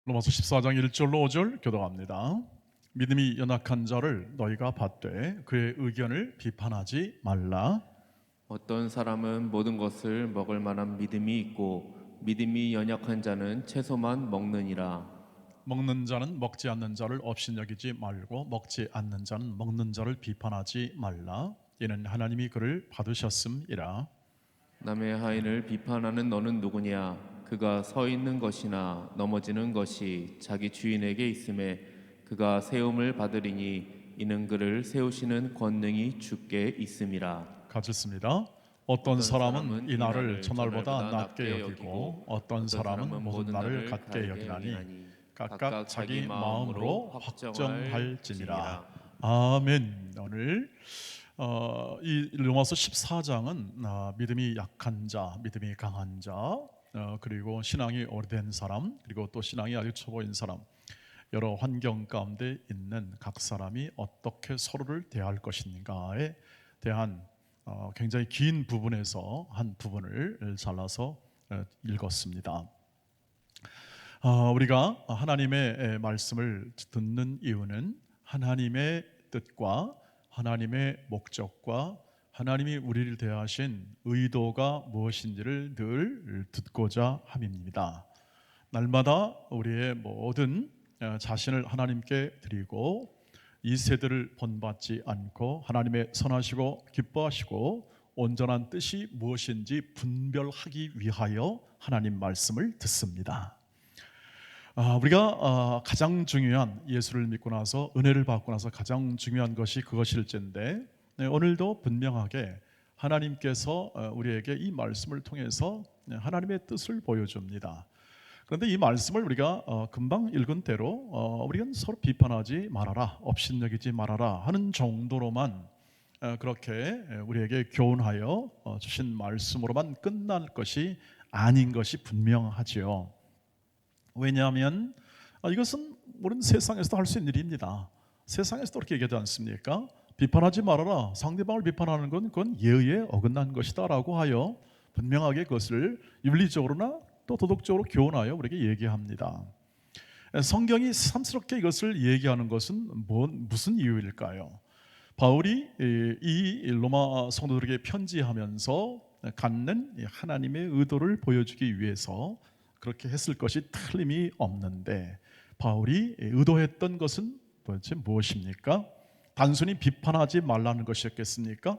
로마서 14장 1절로 5절 교독합니다. 믿음이 연약한 자를 너희가 받되 그의 의견을 비판하지 말라. 어떤 사람은 모든 것을 먹을 만한 믿음이 있고 믿음이 연약한 자는 채소만 먹느니라. 먹는 자는 먹지 않는 자를 업신여기지 말고 먹지 않는 자는 먹는 자를 비판하지 말라. 이는 하나님이 그를 받으셨음이라. 남의 하인을 비판하는 너는 누구냐? 그가 서 있는 것이나 넘어지는 것이 자기 주인에게 있음에 그가 세움을 받으리니 이는 그를 세우시는 권능이 주께 있음이라. 같이 씁니다. 어떤 사람은 이 날을 전날보다 낮게 여기고 어떤 사람은 모든 날을 같게 여기나니 각각 자기 마음으로 확정할지니라. 아멘. 오늘 이 로마서 14장은 믿음이 약한 자, 믿음이 강한 자, 그리고 신앙이 오래된 사람, 그리고 또 신앙이 아주 초보인 사람, 여러 환경 가운데 있는 각 사람이 어떻게 서로를 대할 것인가에 대한 굉장히 긴 부분에서 한 부분을 잘라서 읽었습니다. 우리가 하나님의 말씀을 듣는 이유는 하나님의 뜻과 하나님의 목적과 하나님이 우리를 대하신 의도가 무엇인지를 늘 듣고자 함입니다. 날마다 우리의 모든 자신을 하나님께 드리고 이 세대를 본받지 않고 하나님의 선하시고 기뻐하시고 온전한 뜻이 무엇인지 분별하기 위하여 하나님 말씀을 듣습니다. 우리가 가장 중요한, 예수를 믿고 나서 은혜를 받고 나서 가장 중요한 것이 그것일진데 오늘도 분명하게 하나님께서 우리에게 이 말씀을 통해서 하나님의 뜻을 보여줍니다. 그런데 이 말씀을 우리가 금방 읽은 대로 우리가 서로 비판하지 말아라, 업신여기지 말아라 하는 정도로만 그렇게 우리에게 교훈하여 주신 말씀으로만 끝날 것이 아닌 것이 분명하지요. 왜냐하면 이것은 우리는 세상에서도 할 수 있는 일입니다. 세상에서도 그렇게 얘기하지 않습니까? 비판하지 말아라. 상대방을 비판하는 건 그건 예의에 어긋난 것이다 라고 하여 분명하게 그것을 윤리적으로나 또 도덕적으로 교훈하여 우리에게 얘기합니다. 성경이 새삼스럽게 이것을 얘기하는 것은 무슨 이유일까요? 바울이 이 로마 성도들에게 편지하면서 갖는 하나님의 의도를 보여주기 위해서 그렇게 했을 것이 틀림이 없는데 바울이 의도했던 것은 도대체 무엇입니까? 단순히 비판하지 말라는 것이었겠습니까?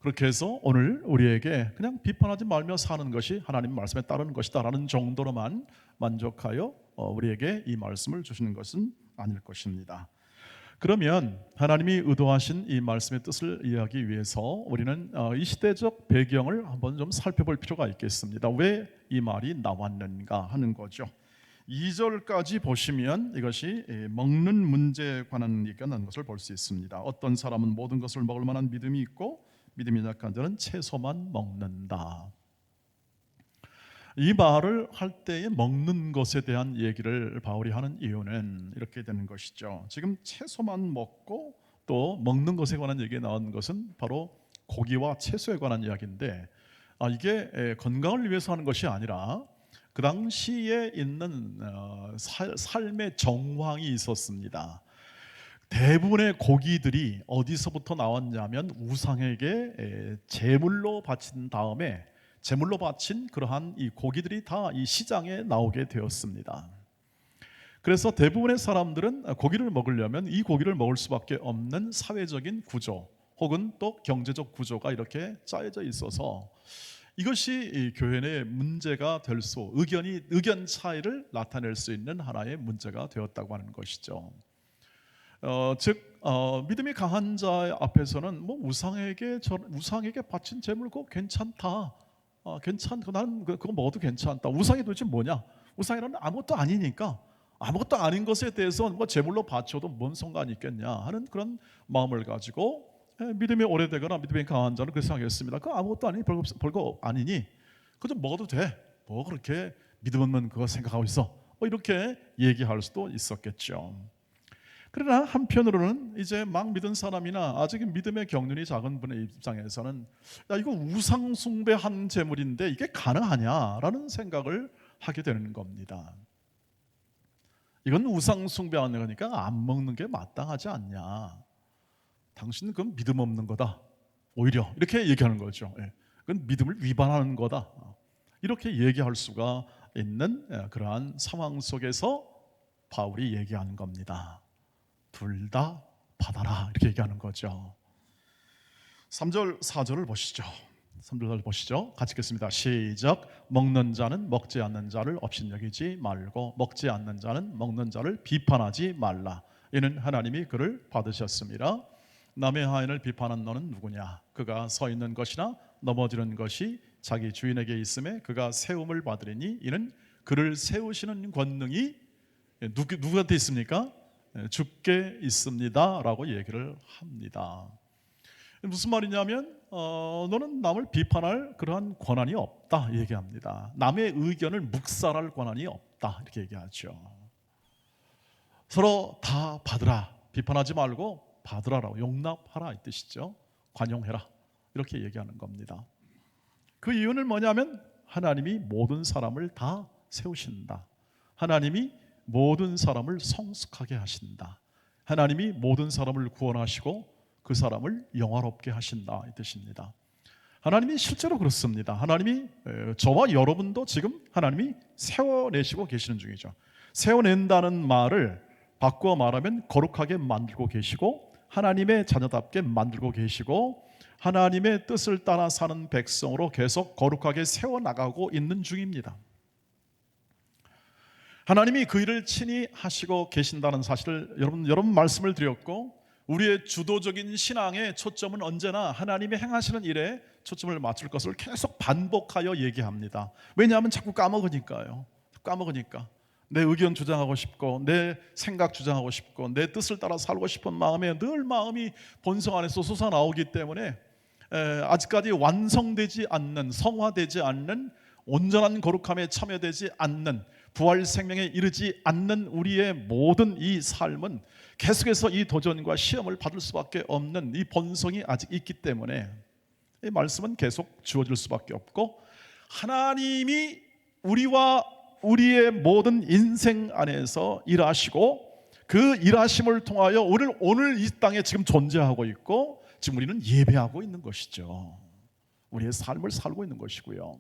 그렇게 해서 오늘 우리에게 그냥 비판하지 말며 사는 것이 하나님 말씀에 따르는 것이다 라는 정도로만 만족하여 우리에게 이 말씀을 주시는 것은 아닐 것입니다. 그러면 하나님이 의도하신 이 말씀의 뜻을 이해하기 위해서 우리는 이 시대적 배경을 한번 좀 살펴볼 필요가 있겠습니다. 왜 이 말이 나왔는가 하는 거죠. 2절까지 보시면 이것이 먹는 문제에 관한 얘기가 나는 것을 볼 수 있습니다. 어떤 사람은 모든 것을 먹을 만한 믿음이 있고 믿음이 약한 자는 채소만 먹는다. 이 말을 할 때에 먹는 것에 대한 얘기를 바울이 하는 이유는 이렇게 되는 것이죠. 지금 채소만 먹고 또 먹는 것에 관한 얘기가 나온 것은 바로 고기와 채소에 관한 이야기인데 이게 건강을 위해서 하는 것이 아니라 그 당시에 있는 삶의 정황이 있었습니다. 대부분의 고기들이 어디서부터 나왔냐면 우상에게 제물로 바친 다음에 제물로 바친 그러한 이 고기들이 다 이 시장에 나오게 되었습니다. 그래서 대부분의 사람들은 고기를 먹으려면 이 고기를 먹을 수밖에 없는 사회적인 구조 혹은 또 경제적 구조가 이렇게 짜여져 있어서 이것이 교회 내 문제가 될 수, 의견 차이를 나타낼 수 있는 하나의 문제가 되었다고 하는 것이죠. 즉 믿음이 강한 자 앞에서는 뭐 우상에게 바친 제물 그거 괜찮다. 나는 그거 먹어도 괜찮다. 우상이 도대체 뭐냐? 우상이라는 아무것도 아니니까 아무것도 아닌 것에 대해서 뭐 제물로 바쳐도 뭔 상관이 있겠냐 하는 그런 마음을 가지고 믿음이 오래되거나 믿음이 강한 자는 그렇게 생각했습니다. 그거 아무것도 아니니 별거 아니니 그거 좀 먹어도 돼. 뭐 그렇게 믿음 없는 그거 생각하고 있어. 이렇게 얘기할 수도 있었겠죠. 그러나 한편으로는 이제 막 믿은 사람이나 아직 믿음의 경륜이 작은 분의 입장에서는 야 이거 우상 숭배한 제물인데 이게 가능하냐라는 생각을 하게 되는 겁니다. 이건 우상 숭배하는 거니까 안 먹는 게 마땅하지 않냐. 당신은 그건 믿음 없는 거다. 오히려 이렇게 얘기하는 거죠. 그건 믿음을 위반하는 거다. 이렇게 얘기할 수가 있는 그러한 상황 속에서 바울이 얘기하는 겁니다. 둘 다 받아라 이렇게 얘기하는 거죠. 3절 4절을 보시죠. 3절 보시죠. 같이 읽겠습니다. 시작. 먹는 자는 먹지 않는 자를 업신여기지 말고 먹지 않는 자는 먹는 자를 비판하지 말라. 이는 하나님이 그를 받으셨습니다. 남의 하인을 비판한 너는 누구냐? 그가 서 있는 것이나 넘어지는 것이 자기 주인에게 있음에 그가 세움을 받으리니 이는 그를 세우시는 권능이 누구한테 있습니까? 주께 있습니다 라고 얘기를 합니다. 무슨 말이냐면 너는 남을 비판할 그러한 권한이 없다 얘기합니다. 남의 의견을 묵살할 권한이 없다 이렇게 얘기하죠. 서로 다 받으라, 비판하지 말고 받으라라고, 용납하라 이 뜻이죠. 관용해라 이렇게 얘기하는 겁니다. 그 이유는 뭐냐면 하나님이 모든 사람을 다 세우신다. 하나님이 모든 사람을 성숙하게 하신다. 하나님이 모든 사람을 구원하시고 그 사람을 영화롭게 하신다 이 뜻입니다. 하나님이 실제로 그렇습니다. 하나님이 저와 여러분도 지금 하나님이 세워내시고 계시는 중이죠. 세워낸다는 말을 바꾸어 말하면 거룩하게 만들고 계시고 하나님의 자녀답게 만들고 계시고 하나님의 뜻을 따라 사는 백성으로 계속 거룩하게 세워나가고 있는 중입니다. 하나님이 그 일을 친히 하시고 계신다는 사실을 여러분 말씀을 드렸고, 우리의 주도적인 신앙의 초점은 언제나 하나님의 행하시는 일에 초점을 맞출 것을 계속 반복하여 얘기합니다. 왜냐하면 자꾸 까먹으니까요. 까먹으니까 내 의견 주장하고 싶고 내 생각 주장하고 싶고 내 뜻을 따라 살고 싶은 마음에 늘 마음이 본성 안에서 솟아나오기 때문에 아직까지 완성되지 않는, 성화되지 않는, 온전한 거룩함에 참여되지 않는, 부활 생명에 이르지 않는 우리의 모든 이 삶은 계속해서 이 도전과 시험을 받을 수밖에 없는 이 본성이 아직 있기 때문에 이 말씀은 계속 주어질 수밖에 없고, 하나님이 우리와 우리의 모든 인생 안에서 일하시고 그 일하심을 통하여 오늘 이 땅에 지금 존재하고 있고 지금 우리는 예배하고 있는 것이죠. 우리의 삶을 살고 있는 것이고요.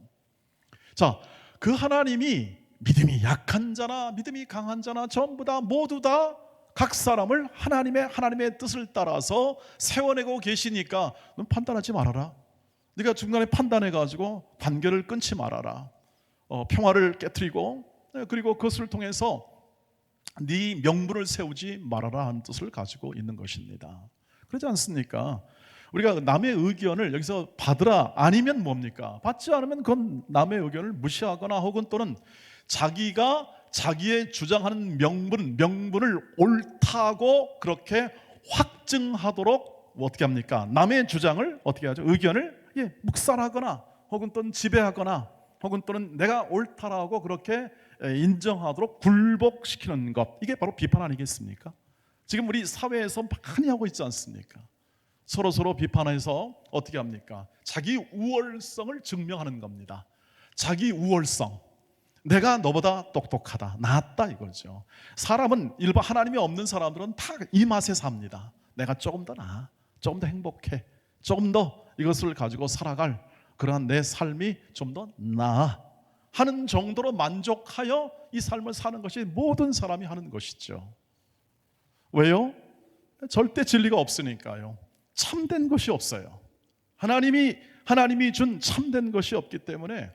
자, 그 하나님이 믿음이 약한 자나 믿음이 강한 자나 전부 다 모두 다 각 사람을 하나님의 뜻을 따라서 세워내고 계시니까 넌 판단하지 말아라. 네가 중간에 판단해가지고 관계를 끊지 말아라. 평화를 깨트리고 그리고 그것을 통해서 네 명분을 세우지 말아라 하는 뜻을 가지고 있는 것입니다. 그렇지 않습니까? 우리가 남의 의견을 여기서 받으라 아니면 뭡니까? 받지 않으면 그건 남의 의견을 무시하거나 혹은 또는 자기가 자기의 주장하는 명분을 옳다고 그렇게 확증하도록 어떻게 합니까? 남의 주장을 어떻게 하죠? 의견을 묵살하거나 혹은 또는 지배하거나 혹은 또는 내가 옳다라고 그렇게 인정하도록 굴복시키는 것, 이게 바로 비판 아니겠습니까? 지금 우리 사회에서 많이 하고 있지 않습니까? 서로 비판해서 어떻게 합니까? 자기 우월성을 증명하는 겁니다. 자기 우월성, 내가 너보다 똑똑하다, 낫다 이거죠. 사람은 일반 하나님이 없는 사람들은 다 이 맛에 삽니다. 내가 조금 더 나아, 조금 더 행복해, 조금 더 이것을 가지고 살아갈 그러한 내 삶이 좀 더 나아 하는 정도로 만족하여 이 삶을 사는 것이 모든 사람이 하는 것이죠. 왜요? 절대 진리가 없으니까요. 참된 것이 없어요. 하나님이 준 참된 것이 없기 때문에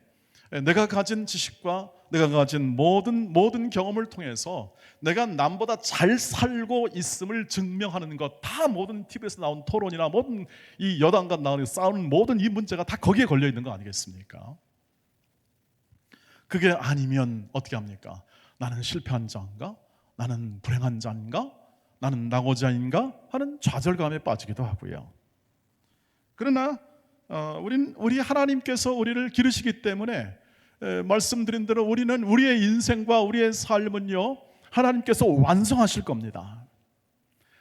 내가 가진 지식과 내가 가진 모든 경험을 통해서 내가 남보다 잘 살고 있음을 증명하는 것, 다 모든 TV에서 나온 토론이나 모든 이 여당과 나오는 싸우는 모든 이 문제가 다 거기에 걸려 있는 거 아니겠습니까? 그게 아니면 어떻게 합니까? 나는 실패한 자인가? 나는 불행한 자인가? 나는 낙오자인가? 하는 좌절감에 빠지기도 하고요. 그러나 우리 하나님께서 우리를 기르시기 때문에 말씀드린 대로 우리는 우리의 인생과 우리의 삶은요, 하나님께서 완성하실 겁니다.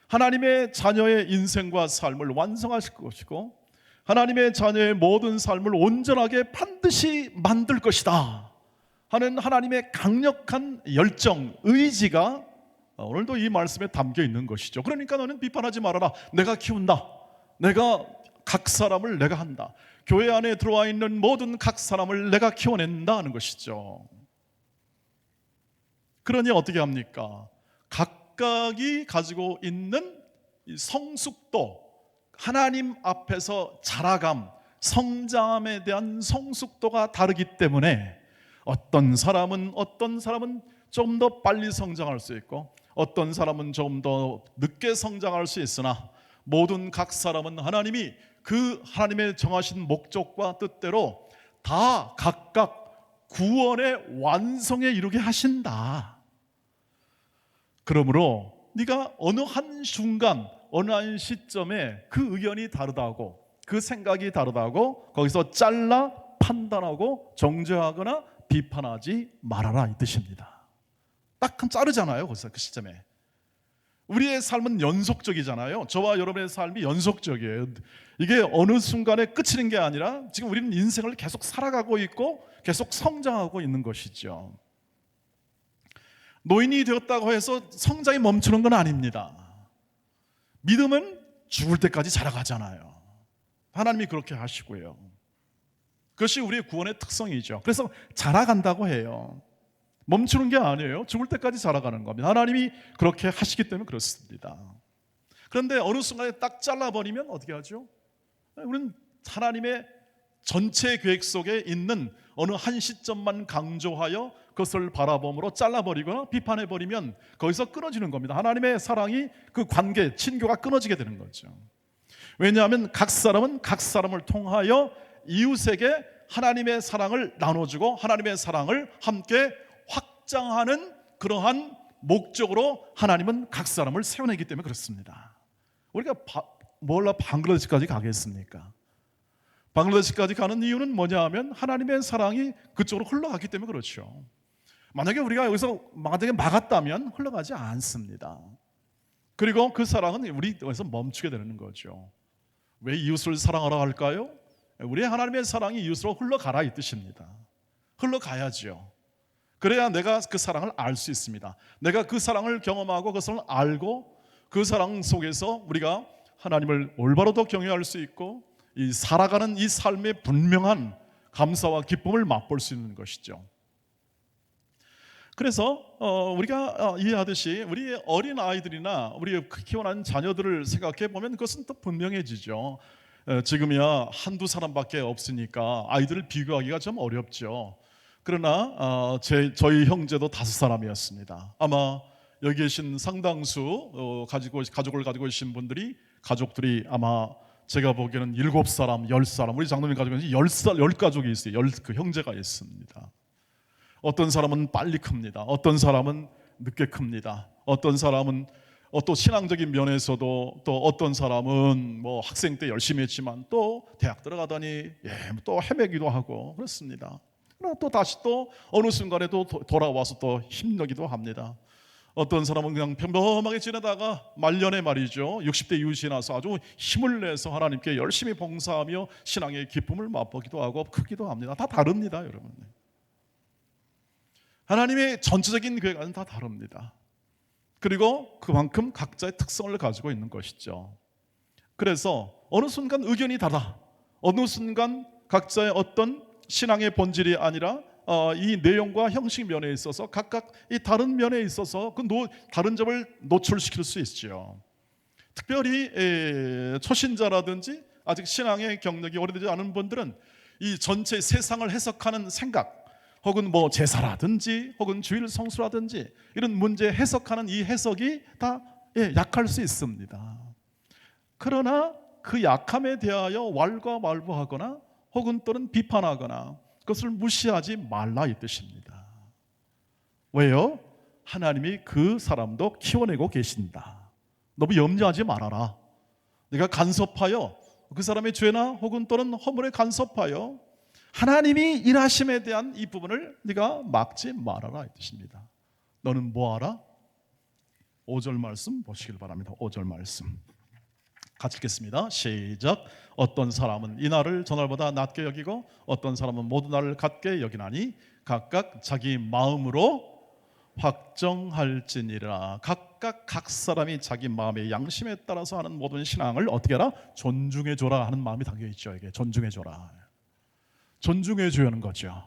하나님의 자녀의 인생과 삶을 완성하실 것이고 하나님의 자녀의 모든 삶을 온전하게 반드시 만들 것이다 하는 하나님의 강력한 열정, 의지가 오늘도 이 말씀에 담겨 있는 것이죠. 그러니까 너는 비판하지 말아라. 내가 키운다. 내가 각 사람을 내가 한다. 교회 안에 들어와 있는 모든 각 사람을 내가 키워낸다 하는 것이죠. 그러니 어떻게 합니까? 각각이 가지고 있는 성숙도, 하나님 앞에서 자라감, 성장함에 대한 성숙도가 다르기 때문에 어떤 사람은 좀 더 빨리 성장할 수 있고 어떤 사람은 좀 더 늦게 성장할 수 있으나 모든 각 사람은 하나님이 그 하나님의 정하신 목적과 뜻대로 다 각각 구원의 완성에 이르게 하신다. 그러므로 네가 어느 한 순간 어느 한 시점에 그 의견이 다르다고 그 생각이 다르다고 거기서 잘라 판단하고 정죄하거나 비판하지 말아라 이 뜻입니다. 딱 자르잖아요. 거기서 그 시점에 우리의 삶은 연속적이잖아요. 저와 여러분의 삶이 연속적이에요. 이게 어느 순간에 끝이는 게 아니라 지금 우리는 인생을 계속 살아가고 있고 계속 성장하고 있는 것이죠. 노인이 되었다고 해서 성장이 멈추는 건 아닙니다. 믿음은 죽을 때까지 자라가잖아요. 하나님이 그렇게 하시고요. 그것이 우리의 구원의 특성이죠. 그래서 자라간다고 해요. 멈추는 게 아니에요. 죽을 때까지 자라가는 겁니다. 하나님이 그렇게 하시기 때문에 그렇습니다. 그런데 어느 순간에 딱 잘라버리면 어떻게 하죠? 우리는 하나님의 전체 계획 속에 있는 어느 한 시점만 강조하여 그것을 바라봄으로 잘라버리거나 비판해버리면 거기서 끊어지는 겁니다. 하나님의 사랑이 그 관계, 친교가 끊어지게 되는 거죠. 왜냐하면 각 사람은 각 사람을 통하여 이웃에게 하나님의 사랑을 나눠주고 하나님의 사랑을 함께 확장하는 그러한 목적으로 하나님은 각 사람을 세워내기 때문에 그렇습니다. 우리가 방글라데시까지 가겠습니까? 방글라데시까지 가는 이유는 뭐냐 하면 하나님의 사랑이 그쪽으로 흘러갔기 때문에 그렇죠. 만약에 우리가 여기서 만약에 막았다면 흘러가지 않습니다. 그리고 그 사랑은 우리 여기서 멈추게 되는 거죠. 왜 이웃을 사랑하라 할까요? 우리의 하나님의 사랑이 이웃으로 흘러가라 이 뜻입니다. 흘러가야죠. 그래야 내가 그 사랑을 알 수 있습니다. 내가 그 사랑을 경험하고 그것을 알고 그 사랑 속에서 우리가 하나님을 올바로도 경외할 수 있고 이 살아가는 이 삶의 분명한 감사와 기쁨을 맛볼 수 있는 것이죠. 그래서 우리가 이해하듯이 우리 어린 아이들이나 우리 키워난 자녀들을 생각해 보면 그것은 또 분명해지죠. 지금이야 한두 사람밖에 없으니까 아이들을 비교하기가 좀 어렵죠. 그러나 저희 형제도 5사람이었습니다. 아마 여기 계신 상당수 가족을 가지고 계신 분들이 가족들이 아마 제가 보기에는 7사람, 10사람, 우리 장로님 가족은 10가족이 있어요. 그 형제가 있습니다. 어떤 사람은 빨리 큽니다. 어떤 사람은 늦게 큽니다. 어떤 사람은 또 신앙적인 면에서도 또 어떤 사람은 뭐 학생 때 열심히 했지만 또 대학 들어가더니 또 헤매기도 하고 그렇습니다. 그러나 또 다시 또 어느 순간에 또 돌아와서 또 힘내기도 합니다. 어떤 사람은 그냥 평범하게 지내다가 말년에 말이죠 60대 이웃이 나서 아주 힘을 내서 하나님께 열심히 봉사하며 신앙의 기쁨을 맛보기도 하고 크기도 합니다. 다 다릅니다, 여러분. 하나님의 전체적인 계획은 다 다릅니다. 그리고 그만큼 각자의 특성을 가지고 있는 것이죠. 그래서 어느 순간 의견이 다르다. 어느 순간 각자의 어떤 신앙의 본질이 아니라 이 내용과 형식 면에 있어서 각각 이 다른 면에 있어서 그 다른 점을 노출시킬 수 있죠. 특별히 초신자라든지 아직 신앙의 경력이 오래되지 않은 분들은 이 전체 세상을 해석하는 생각 혹은 뭐 제사라든지 혹은 주일 성수라든지 이런 문제 해석하는 이 해석이 다 약할 수 있습니다. 그러나 그 약함에 대하여 왈가왈부하거나 혹은 또는 비판하거나 그것을 무시하지 말라 이 뜻입니다. 왜요? 하나님이 그 사람도 키워내고 계신다. 너무 염려하지 말아라. 네가 간섭하여 그 사람의 죄나 혹은 또는 허물에 간섭하여 하나님이 일하심에 대한 이 부분을 네가 막지 말아라 이 뜻입니다. 너는 뭐하라? 5절 말씀 보시길 바랍니다. 5절 말씀 같이 읽겠습니다. 시작. 어떤 사람은 이 날을 전날보다 낮게 여기고 어떤 사람은 모든 날을 같게 여기나니 각각 자기 마음으로 확정할지니라. 각각 각 사람이 자기 마음의 양심에 따라서 하는 모든 신앙을 어떻게 하라? 존중해줘라 하는 마음이 담겨있죠. 이게 존중해줘라, 존중해줘야 하는 거죠.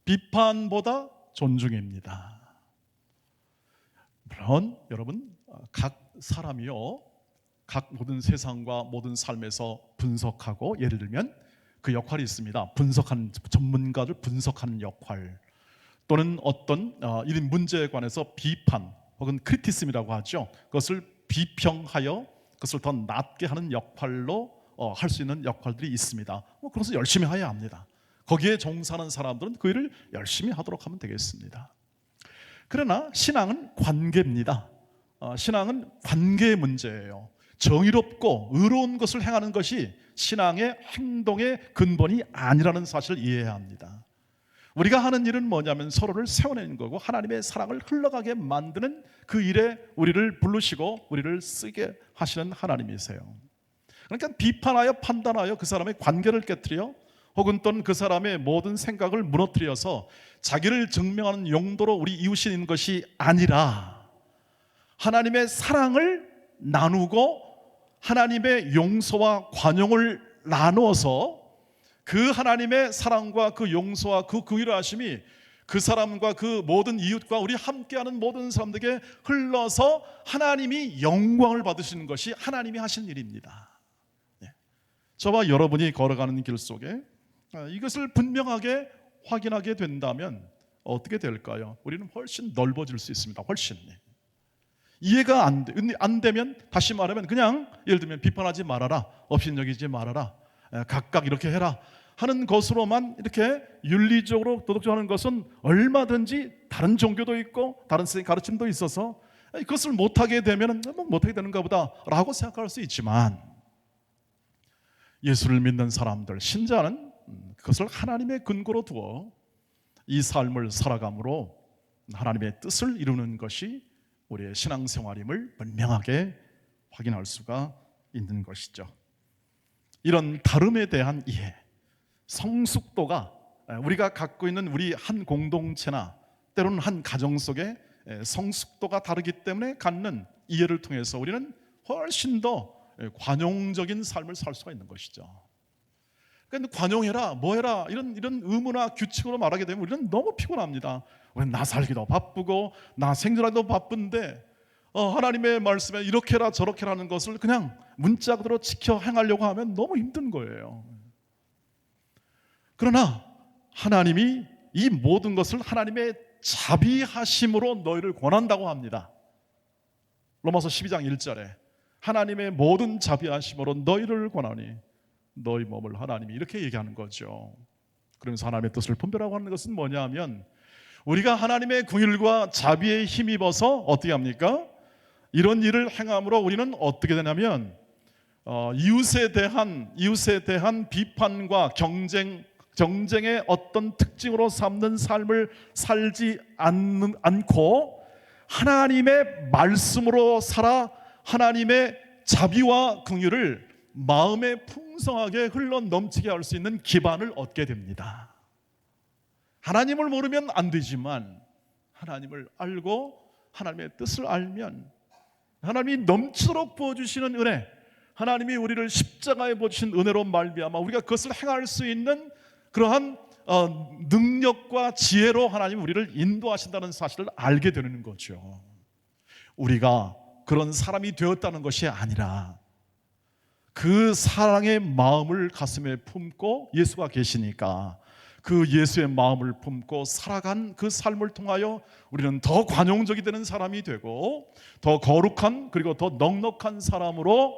비판보다 존중입니다. 물론 여러분, 각 사람이요, 각 모든 세상과 모든 삶에서 분석하고, 예를 들면 그 역할이 있습니다. 분석하는, 전문가들 분석하는 역할, 또는 어떤 이 문제에 관해서 비판 혹은 크리티즘이라고 하죠. 그것을 비평하여 그것을 더 낫게 하는 역할로 할 수 있는 역할들이 있습니다. 그래서 열심히 해야 합니다. 거기에 종사하는 사람들은 그 일을 열심히 하도록 하면 되겠습니다. 그러나 신앙은 관계입니다. 신앙은 관계의 문제예요. 정의롭고 의로운 것을 행하는 것이 신앙의 행동의 근본이 아니라는 사실을 이해해야 합니다. 우리가 하는 일은 뭐냐면 서로를 세워내는 거고, 하나님의 사랑을 흘러가게 만드는 그 일에 우리를 부르시고 우리를 쓰게 하시는 하나님이세요. 그러니까 비판하여 판단하여 그 사람의 관계를 깨트려, 혹은 또는 그 사람의 모든 생각을 무너뜨려서 자기를 증명하는 용도로 우리 이웃이 있는 것이 아니라, 하나님의 사랑을 나누고 하나님의 용서와 관용을 나누어서 그 하나님의 사랑과 그 용서와 그 긍휼하심이 그 사람과 그 모든 이웃과 우리 함께하는 모든 사람들에게 흘러서 하나님이 영광을 받으시는 것이 하나님이 하신 일입니다. 저와 여러분이 걸어가는 길 속에 이것을 분명하게 확인하게 된다면 어떻게 될까요? 우리는 훨씬 넓어질 수 있습니다. 훨씬. 이해가 안 되면, 다시 말하면 그냥 예를 들면 비판하지 말아라, 업신여기지 말아라, 각각 이렇게 해라 하는 것으로만 이렇게 윤리적으로 도덕적으로 하는 것은 얼마든지 다른 종교도 있고 다른 가르침도 있어서 그것을 못하게 되면 못하게 되는가 보다 라고 생각할 수 있지만, 예수를 믿는 사람들, 신자는 그것을 하나님의 근거로 두어 이 삶을 살아감으로 하나님의 뜻을 이루는 것이 우리의 신앙생활임을 분명하게 확인할 수가 있는 것이죠. 이런 다름에 대한 이해, 성숙도가 우리가 갖고 있는 우리 한 공동체나 때로는 한 가정 속에 성숙도가 다르기 때문에 갖는 이해를 통해서 우리는 훨씬 더 관용적인 삶을 살 수가 있는 것이죠. 그러니까 관용해라, 뭐해라 이런 의무나 규칙으로 말하게 되면 우리는 너무 피곤합니다. 왜 나 살기도 바쁘고 나 생존하기도 바쁜데 하나님의 말씀에 이렇게 해라 저렇게 하는 것을 그냥 문자 그대로 지켜 행하려고 하면 너무 힘든 거예요. 그러나 하나님이 이 모든 것을 하나님의 자비하심으로 너희를 권한다고 합니다. 로마서 12장 1절에 하나님의 모든 자비하심으로 너희를 권하니 너희 몸을 하나님이 이렇게 얘기하는 거죠. 그러면서 하나님의 뜻을 분별하고 하는 것은 뭐냐 하면, 우리가 하나님의 긍휼과 자비에 힘입어서 어떻게 합니까? 이런 일을 행함으로 우리는 어떻게 되냐면 이웃에 대한 비판과 경쟁의 어떤 특징으로 삼는 삶을 살지 않고 하나님의 말씀으로 살아 하나님의 자비와 긍휼을 마음에 풍성하게 흘러 넘치게 할 수 있는 기반을 얻게 됩니다. 하나님을 모르면 안 되지만 하나님을 알고 하나님의 뜻을 알면, 하나님이 넘치도록 부어주시는 은혜, 하나님이 우리를 십자가에 부어주신 은혜로 말미암아 우리가 그것을 행할 수 있는 그러한 능력과 지혜로 하나님이 우리를 인도하신다는 사실을 알게 되는 거죠. 우리가 그런 사람이 되었다는 것이 아니라 그 사랑의 마음을 가슴에 품고 예수가 계시니까 그 예수의 마음을 품고 살아간 그 삶을 통하여 우리는 더 관용적이 되는 사람이 되고 더 거룩한, 그리고 더 넉넉한 사람으로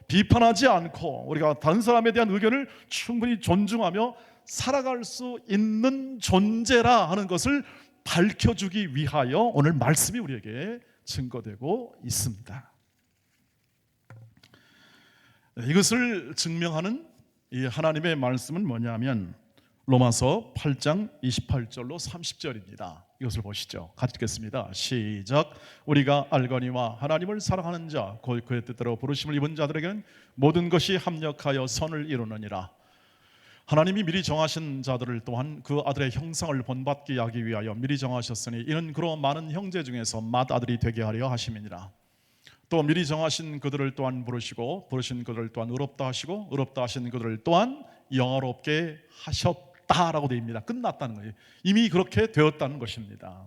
비판하지 않고 우리가 다른 사람에 대한 의견을 충분히 존중하며 살아갈 수 있는 존재라 하는 것을 밝혀주기 위하여 오늘 말씀이 우리에게 증거되고 있습니다. 이것을 증명하는 이 하나님의 말씀은 뭐냐면 로마서 8장 28절로 30절입니다. 이것을 보시죠. 같이 읽겠습니다. 시작. 우리가 알거니와 하나님을 사랑하는 자 곧 그의 뜻대로 부르심을 입은 자들에게는 모든 것이 합력하여 선을 이루느니라. 하나님이 미리 정하신 자들을 또한 그 아들의 형상을 본받게 하기 위하여 미리 정하셨으니 이는 그로 많은 형제 중에서 맏아들이 되게 하려 하심이니라. 또 미리 정하신 그들을 또한 부르시고 부르신 그들을 또한 의롭다 하시고 의롭다 하신 그들을 또한 영화롭게 하셨다라고 되어 있습니다. 끝났다는 거예요. 이미 그렇게 되었다는 것입니다.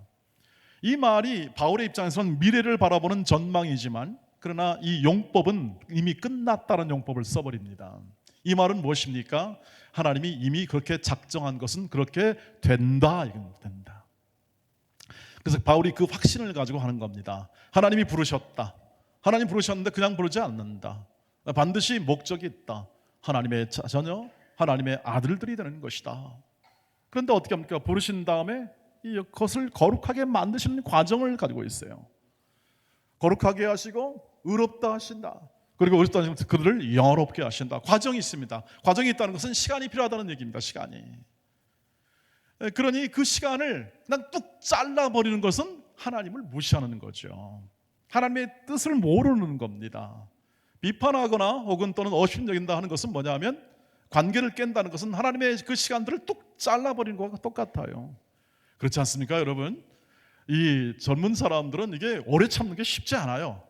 이 말이 바울의 입장에서는 미래를 바라보는 전망이지만 그러나 이 용법은 이미 끝났다는 용법을 써버립니다. 이 말은 무엇입니까? 하나님이 이미 그렇게 작정한 것은 그렇게 된다. 이건 된다. 그래서 바울이 그 확신을 가지고 하는 겁니다. 하나님이 부르셨다. 하나님 부르셨는데 그냥 부르지 않는다. 반드시 목적이 있다. 하나님의 자녀, 하나님의 아들들이 되는 것이다. 그런데 어떻게 합니까? 부르신 다음에 이것을 거룩하게 만드시는 과정을 가지고 있어요. 거룩하게 하시고 의롭다 하신다. 그리고 의롭다 하시고 그들을 영화롭게 하신다. 과정이 있습니다. 과정이 있다는 것은 시간이 필요하다는 얘기입니다. 시간이. 그러니 그 시간을 그냥 뚝 잘라버리는 것은 하나님을 무시하는 거죠. 하나님의 뜻을 모르는 겁니다. 비판하거나 혹은 또는 어심여긴다 하는 것은 뭐냐면 관계를 깬다는 것은 하나님의 그 시간들을 뚝 잘라버리는 것과 똑같아요. 그렇지 않습니까, 여러분? 이 젊은 사람들은 이게 오래 참는 게 쉽지 않아요.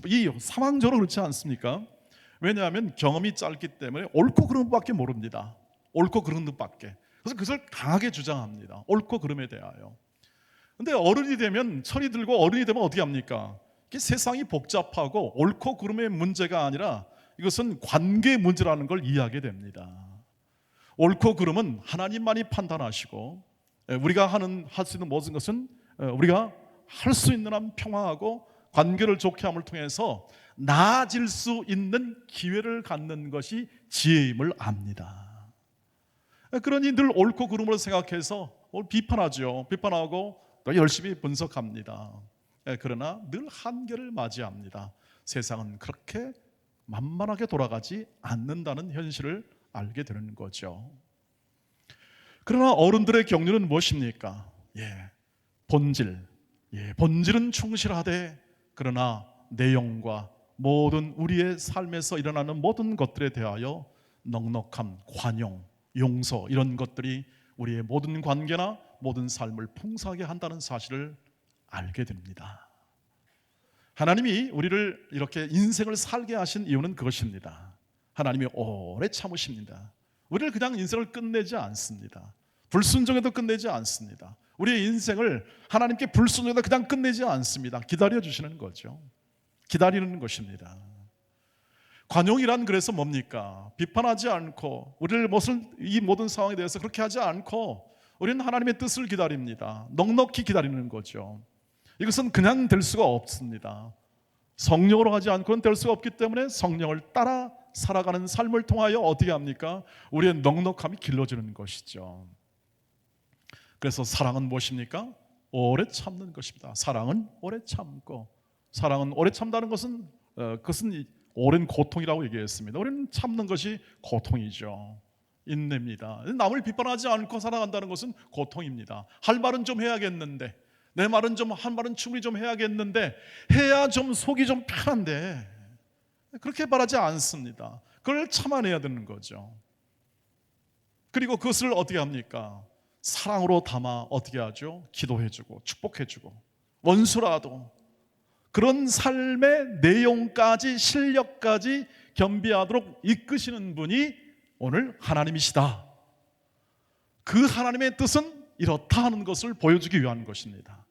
이 상황적으로 그렇지 않습니까? 왜냐하면 경험이 짧기 때문에 옳고 그른 것밖에 모릅니다. 옳고 그른 것밖에. 그래서 그것을 강하게 주장합니다. 옳고 그름에 대하여. 근데 어른이 되면 철이 들고 어른이 되면 어떻게 합니까? 이게 세상이 복잡하고 옳고 그름의 문제가 아니라 이것은 관계 문제라는 걸 이해하게 됩니다. 옳고 그름은 하나님만이 판단하시고 우리가 할 수 있는 모든 것은 우리가 할 수 있는 한 평화하고 관계를 좋게 함을 통해서 나아질 수 있는 기회를 갖는 것이 지혜임을 압니다. 그러니 늘 옳고 그름으로 생각해서 비판하죠. 비판하고 또 열심히 분석합니다. 그러나 늘 한계를 맞이합니다. 세상은 그렇게 만만하게 돌아가지 않는다는 현실을 알게 되는 거죠. 그러나 어른들의 경륜은 무엇입니까? 본질. 본질은 충실하되 그러나 내용과 모든 우리의 삶에서 일어나는 모든 것들에 대하여 넉넉함, 관용, 용서 이런 것들이 우리의 모든 관계나 모든 삶을 풍성하게 한다는 사실을 알게 됩니다. 하나님이 우리를 이렇게 인생을 살게 하신 이유는 그것입니다. 하나님이 오래 참으십니다. 우리를 그냥 인생을 끝내지 않습니다. 불순종에도 끝내지 않습니다. 우리의 인생을 하나님께 불순종에도 그냥 끝내지 않습니다. 기다려주시는 거죠. 기다리는 것입니다. 관용이란 그래서 뭡니까? 비판하지 않고 우리를 이 모든 상황에 대해서 그렇게 하지 않고 우리는 하나님의 뜻을 기다립니다. 넉넉히 기다리는 거죠. 이것은 그냥 될 수가 없습니다. 성령으로 하지 않고는 될 수가 없기 때문에 성령을 따라 살아가는 삶을 통하여 어떻게 합니까? 우리의 넉넉함이 길러지는 것이죠. 그래서 사랑은 무엇입니까? 오래 참는 것입니다. 사랑은 오래 참고, 사랑은 오래 참다는 것은 그것은 오랜 고통이라고 얘기했습니다. 우리는 참는 것이 고통이죠. 인내입니다. 남을 비판하지 않고 살아간다는 것은 고통입니다. 할 말은 좀 해야겠는데, 내 말은 한 말은 충분히 좀 해야겠는데, 해야 좀 속이 좀 편한데 그렇게 바라지 않습니다. 그걸 참아내야 되는 거죠. 그리고 그것을 어떻게 합니까? 사랑으로 담아 어떻게 하죠? 기도해주고 축복해주고 원수라도 그런 삶의 내용까지 실력까지 겸비하도록 이끄시는 분이 오늘 하나님이시다. 그 하나님의 뜻은 이렇다 하는 것을 보여주기 위한 것입니다.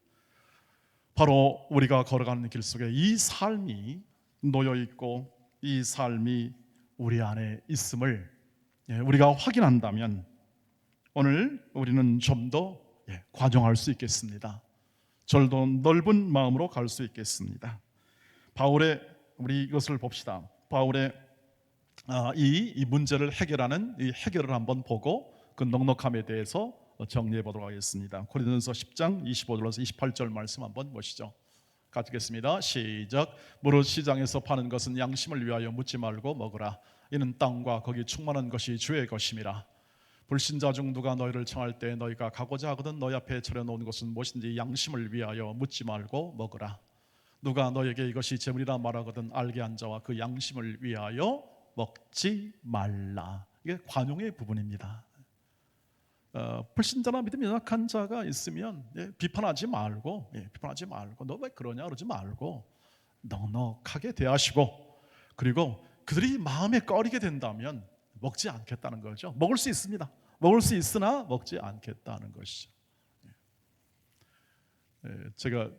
바로 우리가 걸어가는 길 속에 이 삶이 놓여있고 이 삶이 우리 안에 있음을 우리가 확인한다면 오늘 우리는 좀 더 관용할 수 있겠습니다. 절도 넓은 마음으로 갈 수 있겠습니다. 우리 이것을 봅시다. 바울의 이 문제를 해결하는 이 해결을 한번 보고 그 넉넉함에 대해서 정리해 보도록 하겠습니다. 고린도전서 10장 25절에서 28절 말씀 한번 보시죠. 같이 읽겠습니다. 시작. 무릇 시장에서 파는 것은 양심을 위하여 묻지 말고 먹으라. 이는 땅과 거기 충만한 것이 주의 것임이라. 불신자 중 누가 너희를 청할 때 너희가 가고자 하거든 너희 앞에 차려놓은 것은 무엇인지 양심을 위하여 묻지 말고 먹으라. 누가 너에게 이것이 재물이라 말하거든 알게 한 자와 그 양심을 위하여 먹지 말라. 이게 관용의 부분입니다. 불신자나 믿음이 연약한 자가 있으면 비판하지 말고 너 왜 그러냐 그러지 말고 넉넉하게 대하시고, 그리고 그들이 마음에 꺼리게 된다면 먹지 않겠다는 거죠. 먹을 수 있습니다. 먹을 수 있으나 먹지 않겠다는 것이죠. 제가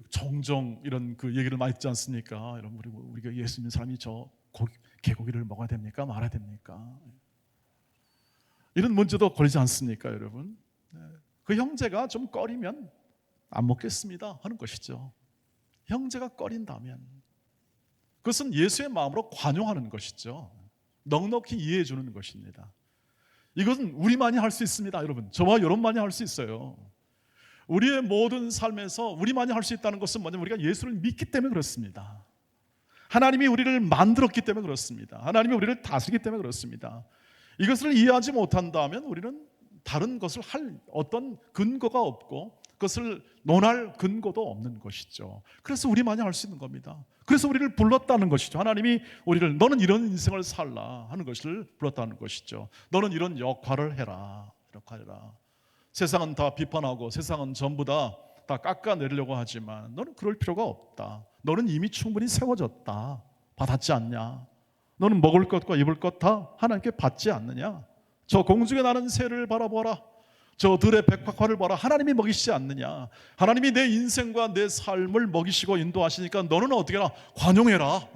종종 이런 얘기를 많이 듣지 않습니까? 여러분, 우리가 예수 믿는 사람이 개고기를 먹어야 됩니까? 말아야 됩니까? 이런 문제도 걸리지 않습니까, 여러분? 그 형제가 좀 꺼리면 안 먹겠습니다 하는 것이죠. 형제가 꺼린다면 그것은 예수의 마음으로 관용하는 것이죠. 넉넉히 이해해 주는 것입니다. 이것은 우리만이 할 수 있습니다, 여러분. 저와 여러분만이 할 수 있어요. 우리의 모든 삶에서 우리만이 할 수 있다는 것은 뭐냐면 우리가 예수를 믿기 때문에 그렇습니다. 하나님이 우리를 만들었기 때문에 그렇습니다. 하나님이 우리를 다스리기 때문에 그렇습니다. 이것을 이해하지 못한다면 우리는 다른 것을 할 어떤 근거가 없고 그것을 논할 근거도 없는 것이죠. 그래서 우리만이 할 수 있는 겁니다. 그래서 우리를 불렀다는 것이죠. 하나님이 우리를 너는 이런 인생을 살라 하는 것을 불렀다는 것이죠. 너는 이런 역할을 해라. 세상은 다 비판하고 세상은 전부 다 깎아내리려고 하지만 너는 그럴 필요가 없다. 너는 이미 충분히 세워졌다. 받았지 않냐? 너는 먹을 것과 입을 것 다 하나님께 받지 않느냐? 저 공중에 나는 새를 바라보아라. 저 들의 백합화를 봐라. 하나님이 먹이시지 않느냐? 하나님이 내 인생과 내 삶을 먹이시고 인도하시니까 너는 어떻게 하나? 관용해라.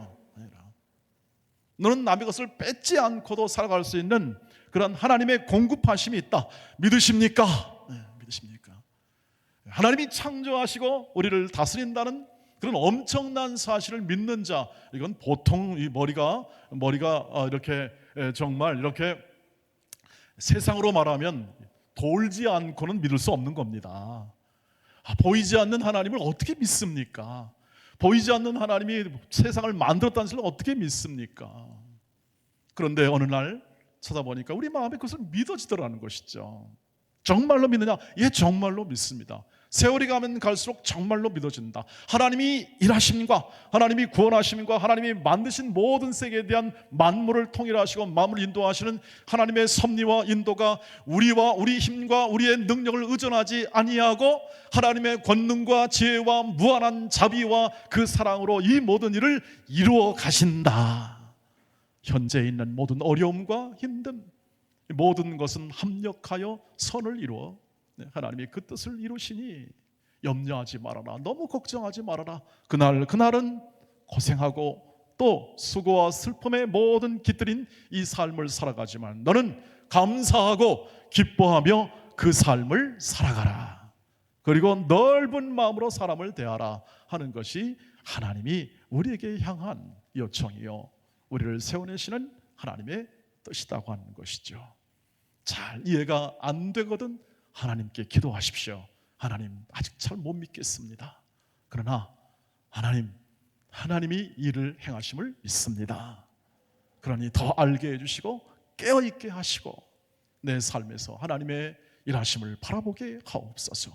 너는 남의 것을 뺏지 않고도 살아갈 수 있는 그런 하나님의 공급하심이 있다. 믿으십니까? 믿으십니까? 하나님이 창조하시고 우리를 다스린다는 그런 엄청난 사실을 믿는 자, 이건 보통 이 머리가 이렇게 정말 이렇게 세상으로 말하면 돌지 않고는 믿을 수 없는 겁니다. 보이지 않는 하나님을 어떻게 믿습니까? 보이지 않는 하나님이 세상을 만들었다는 것을 어떻게 믿습니까? 그런데 어느 날 찾아보니까 우리 마음에 그것을 믿어지더라는 것이죠. 정말로 믿느냐? 예, 정말로 믿습니다. 세월이 가면 갈수록 정말로 믿어진다. 하나님이 일하심과 하나님이 구원하심과 하나님이 만드신 모든 세계에 대한 만물을 통일하시고 만물을 인도하시는 하나님의 섭리와 인도가 우리와 우리 힘과 우리의 능력을 의존하지 아니하고 하나님의 권능과 지혜와 무한한 자비와 그 사랑으로 이 모든 일을 이루어 가신다. 현재 있는 모든 어려움과 힘듦, 모든 것은 합력하여 선을 이루어 하나님이 그 뜻을 이루시니 염려하지 말아라. 너무 걱정하지 말아라. 그날은 고생하고 또 수고와 슬픔의 모든 깃들인 이 삶을 살아가지만 너는 감사하고 기뻐하며 그 삶을 살아가라. 그리고 넓은 마음으로 사람을 대하라 하는 것이 하나님이 우리에게 향한 요청이요, 우리를 세워내시는 하나님의 뜻이라고 하는 것이죠. 잘 이해가 안 되거든 하나님께 기도하십시오. 하나님, 아직 잘 못 믿겠습니다. 그러나 하나님이 일을 행하심을 믿습니다. 그러니 더 알게 해주시고 깨어있게 하시고 내 삶에서 하나님의 일하심을 바라보게 하옵소서.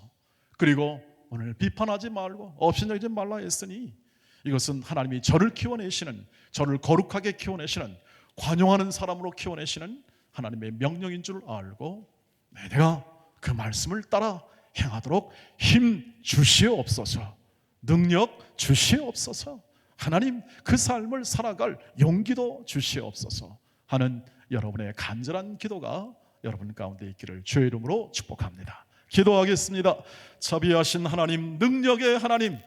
그리고 오늘 비판하지 말고 업신여기지 말라 했으니 이것은 하나님이 저를 키워내시는, 저를 거룩하게 키워내시는, 관용하는 사람으로 키워내시는 하나님의 명령인 줄 알고 내가 그 말씀을 따라 행하도록 힘 주시옵소서. 능력 주시옵소서. 하나님, 그 삶을 살아갈 용기도 주시옵소서 하는 여러분의 간절한 기도가 여러분 가운데 있기를 주의 이름으로 축복합니다. 기도하겠습니다. 자비하신 하나님, 능력의 하나님,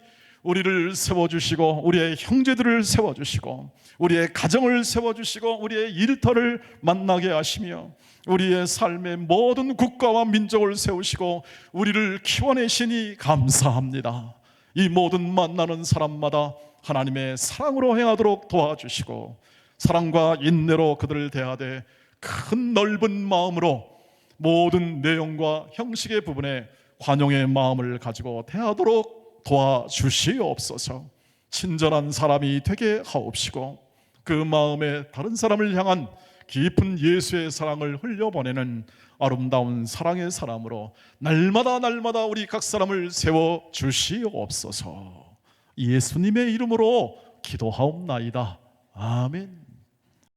우리를 세워주시고 우리의 형제들을 세워주시고 우리의 가정을 세워주시고 우리의 일터를 만나게 하시며 우리의 삶의 모든 국가와 민족을 세우시고 우리를 키워내시니 감사합니다. 이 모든 만나는 사람마다 하나님의 사랑으로 행하도록 도와주시고 사랑과 인내로 그들을 대하되 큰 넓은 마음으로 모든 내용과 형식의 부분에 관용의 마음을 가지고 대하도록 도와주시옵소서. 친절한 사람이 되게 하옵시고 그 마음에 다른 사람을 향한 깊은 예수의 사랑을 흘려보내는 아름다운 사랑의 사람으로 날마다 우리 각 사람을 세워주시옵소서. 예수님의 이름으로 기도하옵나이다. 아멘.